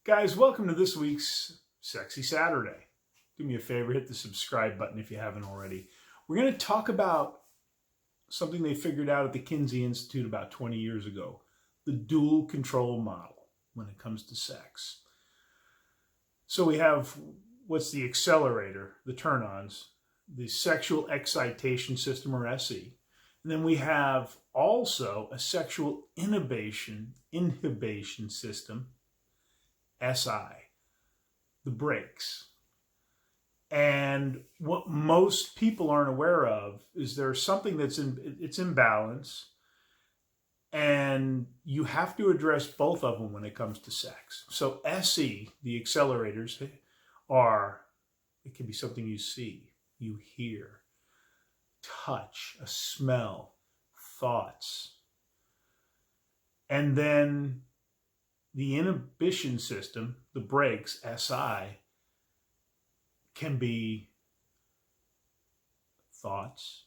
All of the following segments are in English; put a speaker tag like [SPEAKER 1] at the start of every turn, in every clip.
[SPEAKER 1] Guys, welcome to this week's Sexy Saturday. Do me a favor, hit the subscribe button if you haven't already. We're going to talk about something they figured out at the Kinsey Institute about 20 years ago, the dual control model when it comes to sex. So we have what's the accelerator, the turn-ons, the sexual excitation system, or SE. And then we have also a sexual inhibition system, SI, the brakes. And what most people aren't aware of is there's something it's in balance, and you have to address both of them when it comes to sex. So SE, the accelerators, it can be something you see, you hear, touch, a smell, thoughts. And then the inhibition system, the brakes, SI, can be thoughts,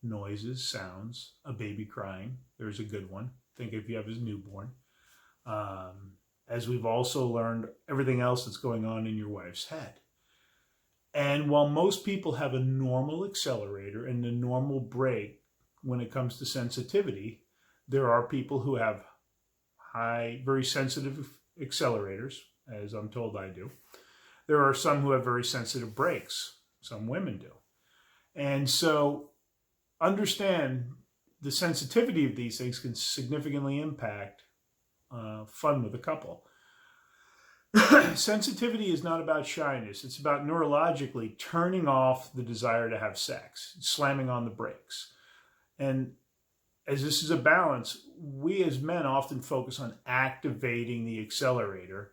[SPEAKER 1] noises, sounds, a baby crying. There's a good one. Think if you have his newborn. As we've also learned, everything else that's going on in your wife's head. And while most people have a normal accelerator and a normal brake when it comes to sensitivity, there are people who have very sensitive accelerators, as I'm told I do. There are some who have very sensitive brakes. Some women do. And so understand the sensitivity of these things can significantly impact fun with a couple. Sensitivity is not about shyness. It's about neurologically turning off the desire to have sex, slamming on the brakes. And as this is a balance, we as men often focus on activating the accelerator.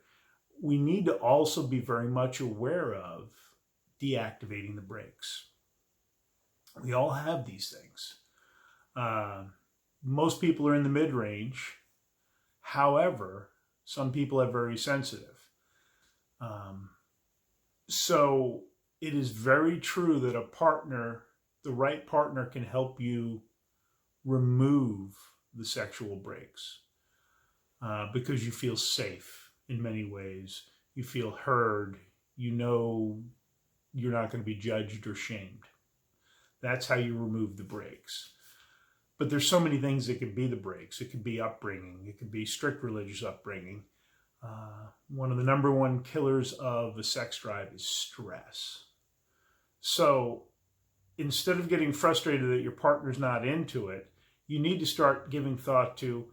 [SPEAKER 1] We need to also be very much aware of deactivating the brakes. We all have these things. Most people are in the mid-range. However, some people are very sensitive. So it is very true that the right partner can help you remove the sexual brakes because you feel safe in many ways. You feel heard. You know you're not going to be judged or shamed. That's how you remove the brakes. But there's so many things that could be the brakes. It could be upbringing. It could be strict religious upbringing. One of the number one killers of a sex drive is stress. So instead of getting frustrated that your partner's not into it, you need to start giving thought to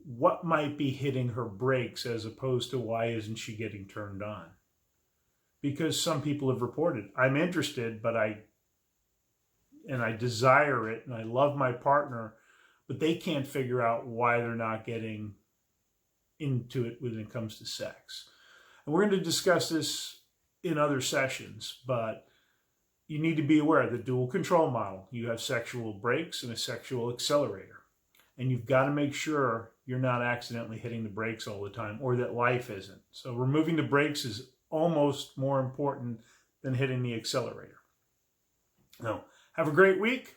[SPEAKER 1] what might be hitting her brakes as opposed to why isn't she getting turned on? Because some people have reported, I'm interested, but I desire it and I love my partner, but they can't figure out why they're not getting into it when it comes to sex. And we're going to discuss this in other sessions, but you need to be aware of the dual control model. You have sexual brakes and a sexual accelerator. And you've got to make sure you're not accidentally hitting the brakes all the time, or that life isn't. So removing the brakes is almost more important than hitting the accelerator. Now, have a great week.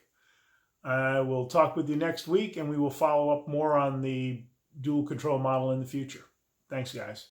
[SPEAKER 1] I will talk with you next week, and we will follow up more on the dual control model in the future. Thanks, guys.